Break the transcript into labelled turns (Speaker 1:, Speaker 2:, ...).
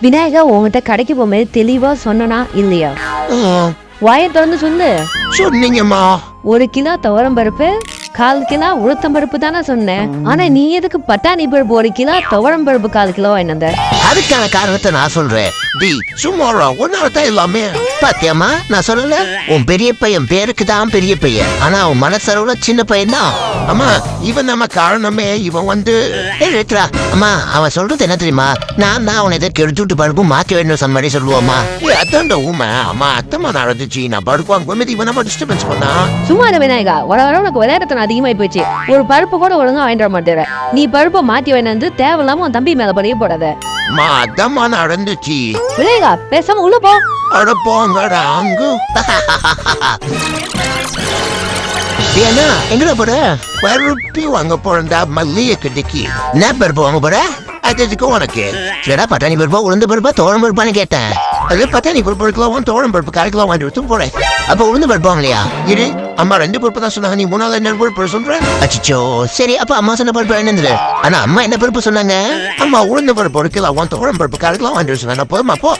Speaker 1: விநாயகா உன்கிட்ட கடைக்கு போகும்போது தெளிவா சொன்னா இல்லையா? வாயை திறந்து சொல்லு.
Speaker 2: சொன்னீங்கம்மா.
Speaker 1: 1 கிலோ துவரம் பருப்பு 1/4 கிலோ உளுத்தம் பருப்பு தானே சொன்னேன். ஆனா நீ எதுக்கு பட்டாணி பருப்பு 1 கிலோ துவரம் பருப்பு 1/4 கிலோ வாங்கிட்டு?
Speaker 2: அதுக்கான காரணத்தை நான் சொல்றேன். டி சும்மா ஒன்னால்தான் எல்லாமே. பாத்தியம்மா நான் சொல்லல, உன் பெரிய பையன் பேருக்கு தான் பெரிய பையன், ஆனா உன் மனசளவுல சின்ன பையன் தான். அம்மா இவன் நம்ம காரணமே. இவன் வந்து இருக்கிறா. அம்மா அவன் சொல்றது என்ன தெரியுமா? நான் தான் அவனை எதை கெடுத்துட்டு பருப்பு மாற்ற வேண்டும் சொன்ன மாதிரி சொல்லுவோம்மா. அதான்டா உண்மை. அம்மா அத்தம்மா நடந்துச்சு. நான் பருப்பு வாங்கும்போது இவன் நம்ம டிஸ்டர்பன்ஸ் பண்ணா.
Speaker 1: சும்மா விநாயகா வர உனக்கு விளையாடுறதுன அதிகமாயி போச்சு. ஒரு பருப்பு கூட ஒழுங்கா வாங்கிட்டு வர மாட்டேற. நீ பருப்பை மாத்தி வாங்கிட்டு தேவையில்லாம உன் தம்பி மேல பழிய போடாத.
Speaker 2: அம்மா அத்தம்மா நடந்துச்சு.
Speaker 1: விநாயகா பேசாம உள்ள போ.
Speaker 2: அட போங்கடா அங்கு. ஏன்னா எங்கட போற? பருப்பி வாங்க போறா மல்லிகை கடைக்கு. என்ன பருப்பு வாங்க போற? அதுக்கு உனக்கு சரிடா பட்டாணி பருப்பா உளுந்து பருப்பா தோரம் பருப்பான்னு கேட்டேன். அது பட்டாணி பருப்பு 1 கிலோ தோரம் பருப்பு 1/4 கிலோ வாங்கிட்டு எடுத்து போறேன். அப்ப உளுந்து பருப்பு வாங்கலையா? இரு அம்மா 2 பருப்பு தான் சொன்னாங்க. நீ 3ஆவது என்ன பருப்பு சொல்ற? அச்சோ சரி அப்ப அம்மா சொன்ன பருப்பு என்னது? ஆனா அம்மா என்ன பருப்பு சொன்னாங்க? அம்மா உளுந்து பருப்பு 1 கிலோ தோரம் பருப்பு 1/4 கிலோ வாங்கிட்டு சொன்னாங்க. போதுமா போ.